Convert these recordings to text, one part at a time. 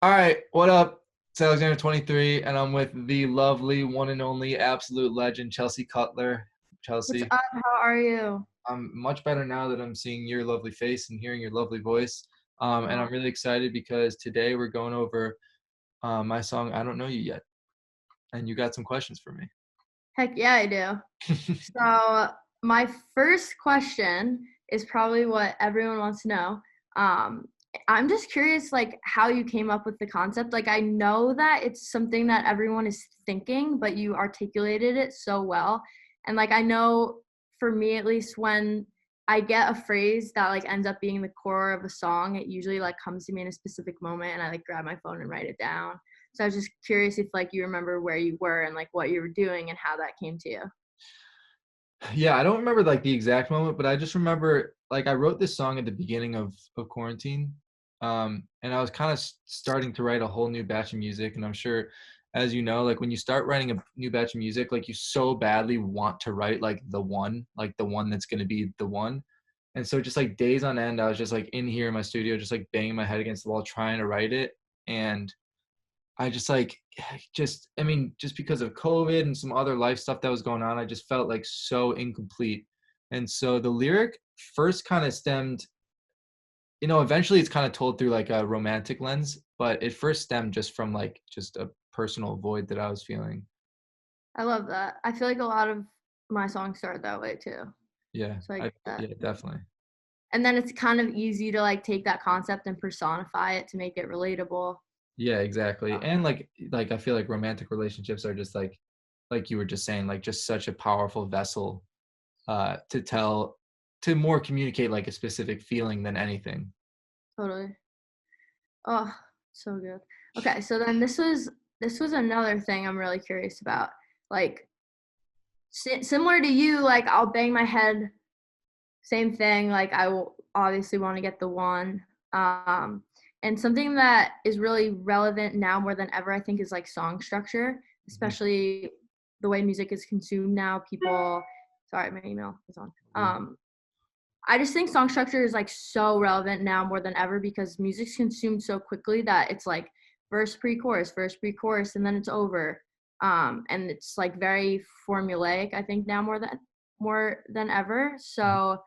All right, what up? It's Alexander 23, and I'm with the lovely one and only absolute legend, Chelsea Cutler. What's Chelsea, up? How are you? I'm much better now that I'm seeing your lovely face and hearing your lovely voice. And Oh, I'm really excited because today we're going over my song, I Don't Know You Yet. And you got some questions for me. heck yeah, I do. So, my first question is probably what everyone wants to know. Um, I'm just curious, like, how you came up with the concept. Like, I know that it's something that everyone is thinking, but you articulated it so well. And, like, I know for me, at least, when I get a phrase that, like, ends up being the core of a song, it usually, like, comes to me in a specific moment, and I, like, grab my phone and write it down. So I was just curious if, like, you remember where you were and, like, what you were doing and how that came to you. Yeah, I don't remember like the exact moment, but I just remember like I wrote this song at the beginning of quarantine. And I was kind of starting to write a whole new batch of music, and I'm sure as you know, like when you start writing a new batch of music, like you so badly want to write like the one that's going to be the one. And so just like days on end, I was just like in here in my studio just like banging my head against the wall trying to write it. And I just like just I mean just because of COVID and some other life stuff that was going on, I just felt like so incomplete. And so the lyric first kind of stemmed, eventually it's kind of told through like a romantic lens, but it first stemmed just from like just a personal void that I was feeling. I love that. I feel like a lot of my songs start that way too. Yeah, So I get I that. yeah, definitely. And then it's kind of easy to like take that concept and personify it to make it relatable. Yeah, exactly. And like I feel like romantic relationships are just like you were just saying, like just such a powerful vessel to tell to more communicate like a specific feeling than anything. Totally. Oh, so good. Okay, so then this was another thing I'm really curious about. Like similar to you, like I'll bang my head, same thing. Like I will obviously want to get the one. And something that is really relevant now more than ever, I think, is like song structure, Mhm. especially the way music is consumed now. People, sorry, my email is on. I just think song structure is like so relevant now more than ever because music's consumed so quickly that it's like verse pre-chorus, and then it's over. And it's like very formulaic, I think, now more than ever. Mhm. So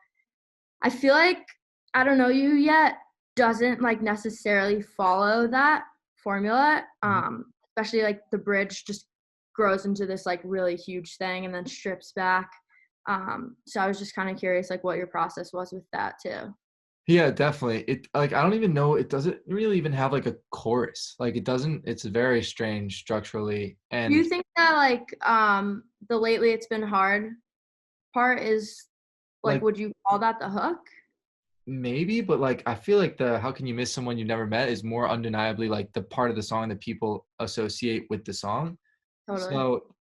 I feel like I don't know you yet doesn't like necessarily follow that formula. Mhm. Especially like the bridge just grows into this like really huge thing and then strips back. So I was just kind of curious like what your process was with that too. Yeah, definitely. It like I don't even know. It doesn't really even have like a chorus. Like it doesn't. It's very strange structurally, Do you and think that like the lately it's been hard part is like like would you call that the hook? maybe, but like I feel like the "How Can You Miss Someone You've Never Met" is more undeniably like the part of the song that people associate with the song. Totally. So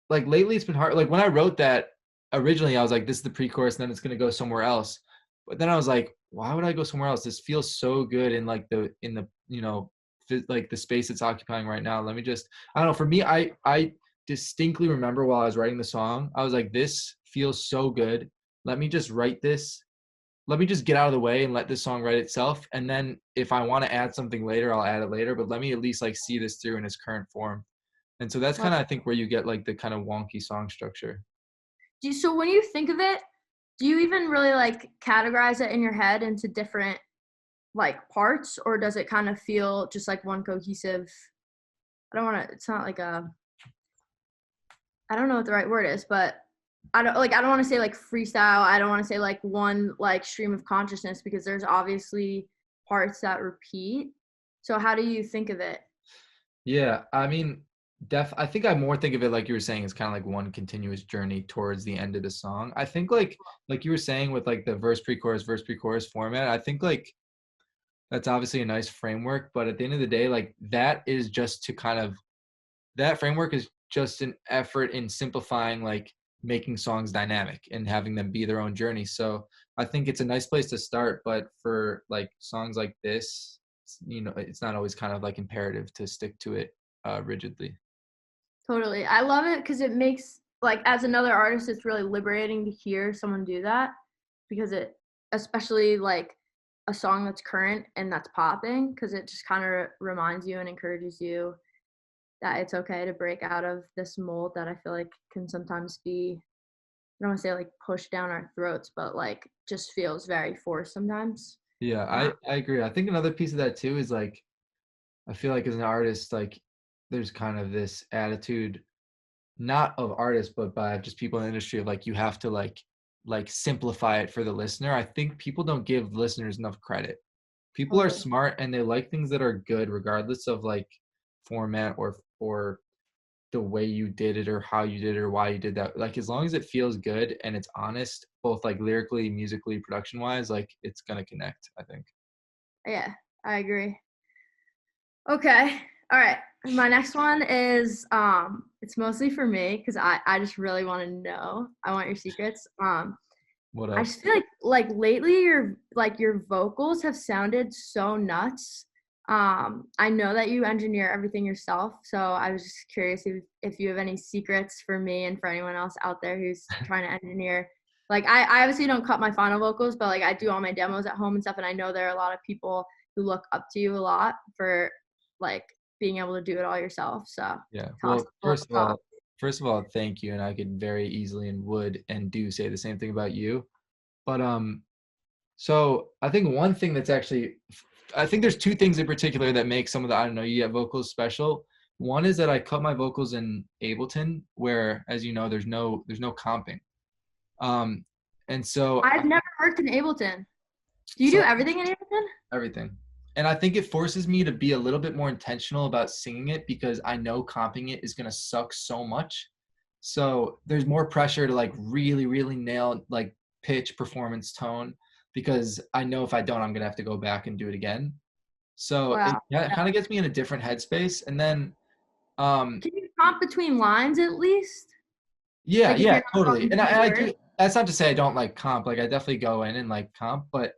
like lately it's been hard. Like when I wrote that originally, I was like, this is the pre-chorus, and then it's gonna go somewhere else. But then I was like, why would I go somewhere else? This feels so good in like the like the space it's occupying right now. Let me just I don't know. For me, I distinctly remember while I was writing the song, I was like, this feels so good. Let me just write this. Let me just get out of the way and let this song write itself. And then if I want to add something later, I'll add it later. But let me at least like see this through in its current form. And so that's Well, kind of I think where you get like the kind of wonky song structure. so when you think of it, do you even really like categorize it in your head into different like parts, or does it kind of feel just like one cohesive? I don't want to. It's not like a. I don't know what the right word is, but I don't want to say like freestyle. I don't want to say like one like stream of consciousness because there's obviously parts that repeat. So how do you think of it? Yeah, I mean, I think I more think of it like you were saying as kind of like one continuous journey towards the end of the song. I think like you were saying with like the verse pre-chorus format, I think like that's obviously a nice framework, but at the end of the day, like that is just to kind of that framework is just an effort in simplifying like making songs dynamic and having them be their own journey. So I think it's a nice place to start, but for like songs like this, it's not always kind of like imperative to stick to it rigidly. Totally. I love it because it makes like as another artist, it's really liberating to hear someone do that because it especially like a song that's current and that's popping, because it just kind of reminds you and encourages you that it's okay to break out of this mold that I feel like can sometimes be, I don't want to say like pushed down our throats, but like just feels very forced sometimes. Yeah, Uh, I agree. I think another piece of that too is like I feel like as an artist, like there's kind of this attitude, not of artists, but by just people in the industry of like you have to like simplify it for the listener. I think people don't give listeners enough credit. People are totally. smart and they like things that are good regardless of like format or the way you did it or how you did it or why you did that. Like as long as it feels good and it's honest, both like lyrically, musically, production wise, like it's gonna connect, I think. Yeah, I agree. Okay. All right. My next one is it's mostly for me because I just really want to know. I want your secrets. What I up? just feel like lately your vocals have sounded so nuts. I know that you engineer everything yourself, so I was just curious if you have any secrets for me and for anyone else out there who's trying to engineer. Like I obviously don't cut my final vocals, but like I do all my demos at home and stuff, and I know there are a lot of people who look up to you a lot for like being able to do it all yourself. So Yeah. toss Well, full of props. first of all, thank you. And I could very easily and would and do say the same thing about you. But so I think one thing that's actually I think there's two things in particular that make some of the I don't know, you get vocals special. One is that I cut my vocals in Ableton, where as you know, there's no comping. Um and so I've never worked in Ableton. Do you do so everything in Ableton? everything. And I think it forces me to be a little bit more intentional about singing it because I know comping it is going to suck so much. So there's more pressure to like really, really nail like pitch, performance, tone, because I know if I don't, I'm going to have to go back and do it again. So it Wow. kind of gets me in a different headspace. And then, um, Can you comp between lines at least? yeah, Like if yeah, you're not totally. talking And I keywords? do, that's not to say I don't like comp. Like I definitely go in and like comp, but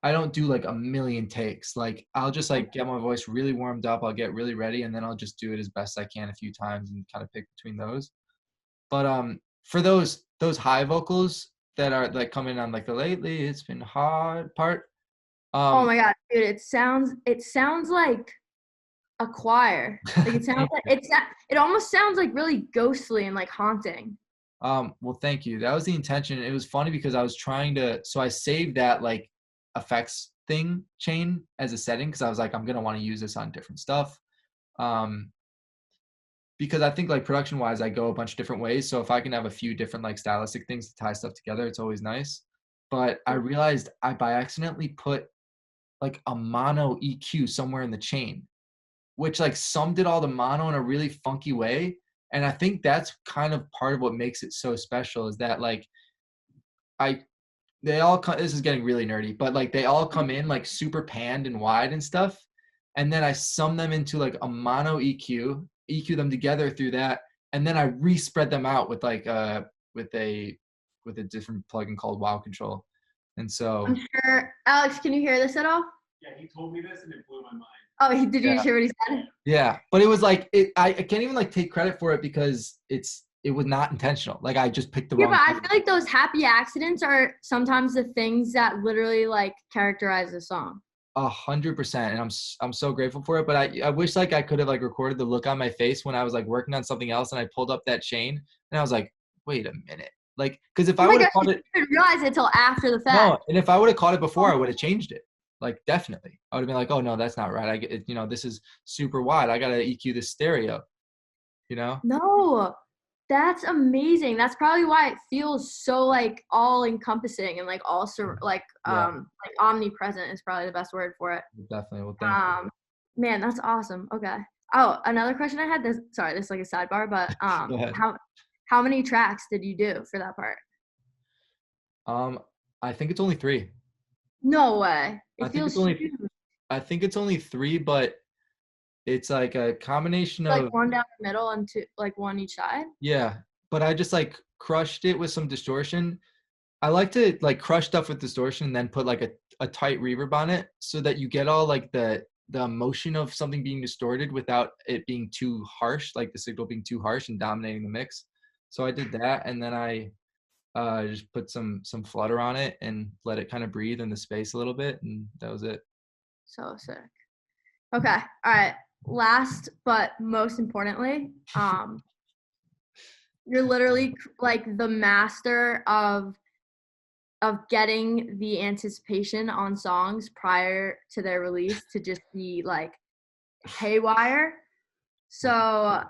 I don't do like a million takes. Like I'll just like get my voice really warmed up. I'll get really ready and then I'll just do it as best I can a few times and kind of pick between those. But for those high vocals that are like coming on like the lately it's been hard part. Oh Um my god, dude, it sounds like a choir. Like it sounds thank like you. it almost sounds like really ghostly and like haunting. Well thank you. That was the intention. It was funny because I was trying to so I saved that like effects thing chain as a setting because I was like I'm gonna want to use this on different stuff. Um because I think like production wise, I go a bunch of different ways. So if I can have a few different like stylistic things to tie stuff together, it's always nice. But I realized I by accidentally put like a mono EQ somewhere in the chain, which like summed it all to mono in a really funky way. And I think that's kind of part of what makes it so special is that like I they all come, this is getting really nerdy, but like they all come in like super panned and wide and stuff. And then I sum them into like a mono EQ them together through that, and then I respread them out with like with a with a different plugin called Wow Control. And I'm so sure. Alex, can you hear this at all? Yeah, he told me this and it blew my mind. Oh, did you yeah, hear what he said? yeah. But it was like I can't even like take credit for it because it was not intentional. Like I just picked the Yeah, wrong but I key. feel like those happy accidents are sometimes the things that literally like characterize the song. 100%, and I'm so grateful for it. But I wish like I could have like recorded the look on my face when I was like working on something else, and I pulled up that chain, and I was like, wait a minute, like because if Oh I my would have gosh, caught you it, didn't realize it till after the no, fact. and if I would have caught it before, Oh, I would have changed it. Like definitely, I would have been like, oh no, that's not right. I get it, this is super wide. I gotta EQ this stereo, you know? no, that's amazing. That's probably why it feels so like all encompassing and like also Yeah, like omnipresent is probably the best word for it. definitely. Well, thank you. Um, man, that's awesome. Okay. Oh, another question I had. This is like a sidebar, but Go ahead. how many tracks did you do for that part? Um, I think it's only three. No way. I It think it's feels only huge. I think it's only three, but it's like a combination Like of one down the middle and two, like one each side. yeah, but I just like crushed it with some distortion. I like to like crush stuff with distortion and then put like a tight reverb on it so that you get all like the emotion of something being distorted without it being too harsh, like the signal being too harsh and dominating the mix. So I did that and then just put some flutter on it and let it kind of breathe in the space a little bit, and that was it. So sick. Okay. All right. Last but most importantly, you're literally like the master of getting the anticipation on songs prior to their release to just be like haywire. So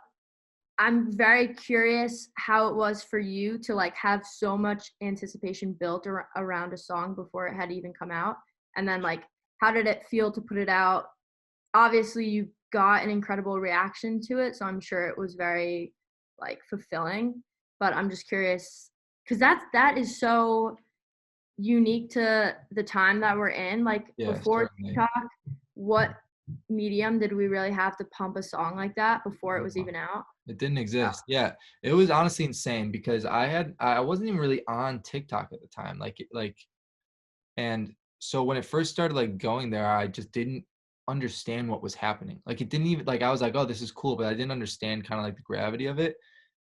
I'm very curious how it was for you to like have so much anticipation built around a song before it had even come out. And then like, how did it feel to put it out? Obviously you got an incredible reaction to it. So I'm sure it was very like fulfilling, but I'm just curious because that is so unique to the time that we're in. Like Yeah, before certainly. TikTok, what medium did we really have to pump a song like that before it was even out? It didn't So, exist. Yeah, it was honestly insane because I wasn't even really on TikTok at the time. And so when it first started like going there, I just didn't understand what was happening. Like it didn't even like I was like, oh, this is cool, but I didn't understand kind of like the gravity of it.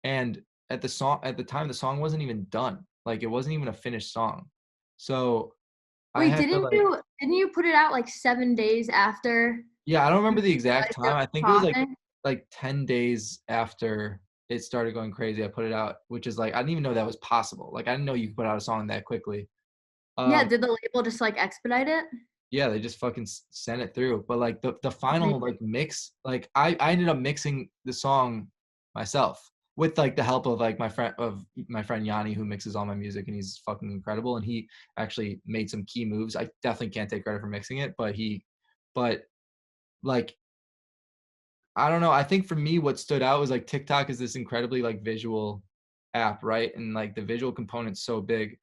And at the time, the song wasn't even done. Like it wasn't even a finished song. So I wait, had to like, didn't you put it out like 7 days after yeah, I don't you remember the exact realized it time. I was think it was popping? like 10 days after it started going crazy. I put it out, which is like I didn't even know that was possible. Like I didn't know you could put out a song that quickly. Yeah, Um, did the label just like expedite it? yeah, they just fucking sent it through. But like the final Amazing. like mix, like I ended up mixing the song myself with like the help of like my friend Yanni, who mixes all my music, and he's fucking incredible. And he actually made some key moves. I definitely can't take credit for mixing it, but like I don't know. I think for me, what stood out was like TikTok is this incredibly like visual app, right? And like the visual component's so big.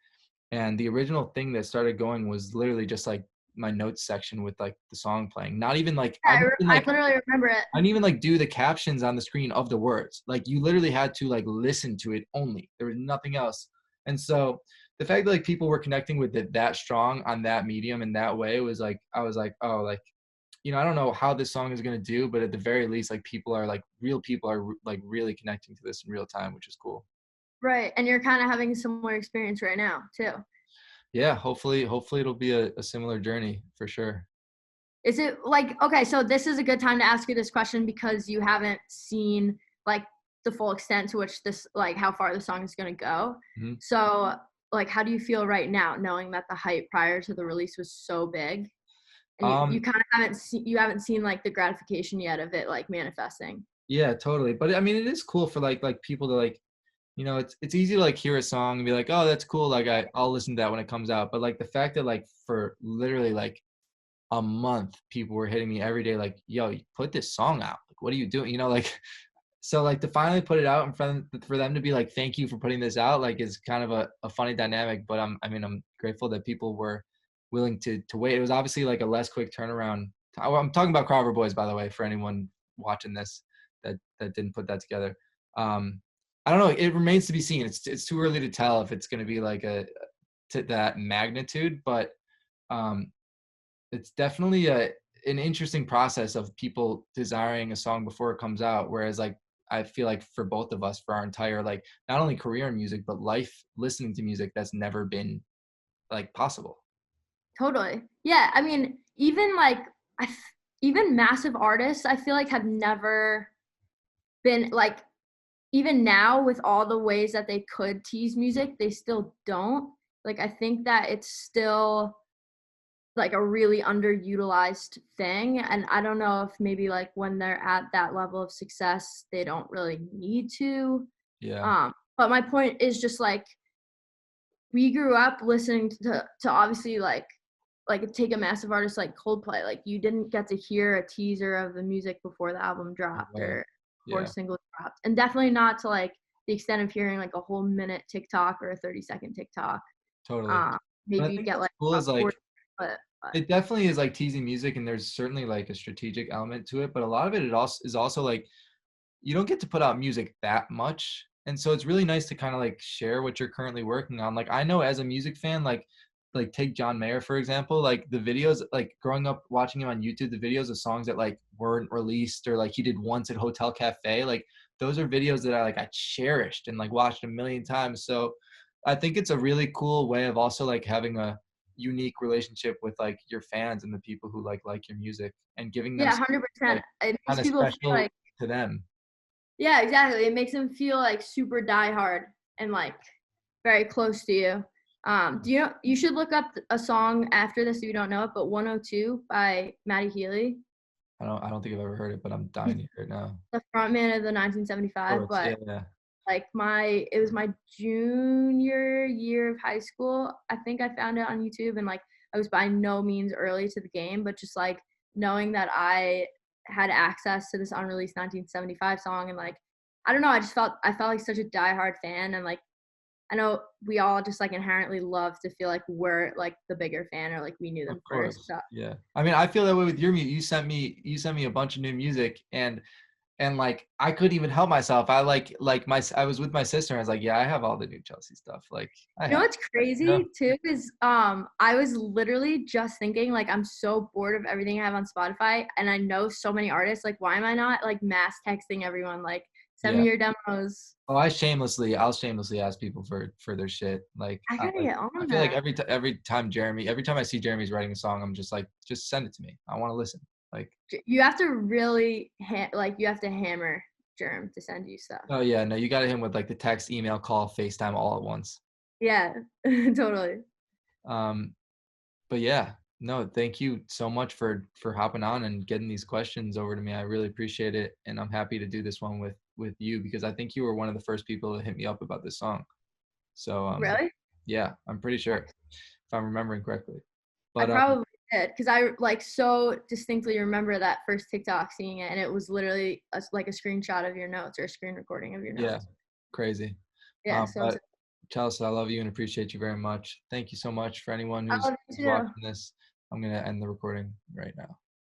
And the original thing that started going was literally just like my notes section with like the song playing. Not even like Yeah, I literally remember it. I didn't even like do the captions on the screen of the words. Like you literally had to like listen to it only. There was nothing else. And so the fact that like people were connecting with it that strong on that medium in that way was like I was like, oh, like I don't know how this song is going to do, but at the very least, like real people are like really connecting to this in real time, which is cool. Right. And you're kind of having a similar experience right now, too. Yeah, hopefully it'll be a similar journey for sure. Is it like, okay, so this is a good time to ask you this question because you haven't seen like the full extent to which this, like how far the song is going to go. Hmm. So, like, how do you feel right now knowing that the hype prior to the release was so big? And you Um, kind of haven't seen like the gratification yet of it like manifesting. yeah, totally. But I mean, it is cool for like people to like, it's easy to like hear a song and be like, oh, that's cool. Like I'll listen to that when it comes out. But like the fact that like for literally like a month, people were hitting me every day, like, yo, you put this song out. Like, what are you doing? Like, so like to finally put it out in front for them to be like, thank you for putting this out, like is kind of a funny dynamic. But I'm grateful that people were willing to wait. It was obviously like a less quick turnaround. I'm talking about Carver Boys, by the way, for anyone watching this that didn't put that together. Um, I don't know. It remains to be seen. It's too early to tell if it's going to be like to that magnitude, but um, it's definitely an interesting process of people desiring a song before it comes out. Whereas like I feel like for both of us, for our entire like not only career in music but life listening to music, that's never been like possible. Totally. Yeah. I mean, even like, even massive artists, I feel like have never been like, even now with all the ways that they could tease music, they still don't. Like, I think that it's still like a really underutilized thing. And I don't know if maybe like when they're at that level of success, they don't really need to. Yeah, But my point is just like we grew up listening to obviously like take a massive artist like Coldplay. Like you didn't get to hear a teaser of the music before the album no dropped way. or before a Yeah, single dropped. And definitely not to like the extent of hearing like a whole minute TikTok or a 30-second TikTok. totally. Um, But I maybe you'd think get what's like cool a is 40, like but it definitely is like teasing music, and there's certainly like a strategic element to it. But a lot of it is also like you don't get to put out music that much. And so it's really nice to kind of like share what you're currently working on. Like I know as a music fan, like take John Mayer, for example, like the videos, like growing up watching him on YouTube, the videos of songs that like weren't released or like he did once at Hotel Cafe, like those are videos that I cherished and like watched a million times. So I think it's a really cool way of also like having a unique relationship with like your fans and the people who like your music and giving them Yeah, something, 100%. like It kind makes of people feel special like, to them. yeah, exactly. It makes them feel like super diehard and like very close to you. Do you know, you should look up a song after this if you don't know it, but 102 by Matty Healy. I don't think I've ever heard it, but I'm dying He's to hear it now. the frontman of the Of 1975, course, but yeah, yeah. like it was my junior year of high school. I think I found it on YouTube, and like I was by no means early to the game, but just like knowing that I had access to this unreleased 1975 song, and like I don't know, I felt like such a diehard fan, and like I know we all just like inherently love to feel like we're like the bigger fan or like we knew Of them first. course, So yeah. I mean, I feel that way with your music. You sent me a bunch of new music, and like I couldn't even help myself. I was with my sister and I was like, yeah, I have all the new Chelsea stuff. Like I you know have, what's you know. crazy too is I was literally just thinking like I'm so bored of everything I have on Spotify and I know so many artists, like why am I not like mass texting everyone like send me Yeah. your demos. Oh, I'll shamelessly ask people for their shit. Like, I gotta get I on feel like that. every time I see Jeremy's writing a song, I'm just like, just send it to me. I want to listen. Like, You have to really like you have to hammer Germ to send you stuff. oh yeah, no, you got him with like the text, email, call, FaceTime all at once. Yeah, totally. Um, but yeah, no, thank you so much for hopping on and getting these questions over to me. I really appreciate it, and I'm happy to do this one with you because I think you were one of the first people to hit me up about this song. So Really? yeah, I'm pretty sure if I'm remembering correctly. I But probably did because I like so distinctly remember that first TikTok seeing it, and it was literally like a screenshot of your notes or a screen recording of your yeah, notes. crazy. Yeah, so But Chelsea, I love you and appreciate you very much. Thank you so much. For anyone I who's love you too. watching this, I'm gonna end the recording right now.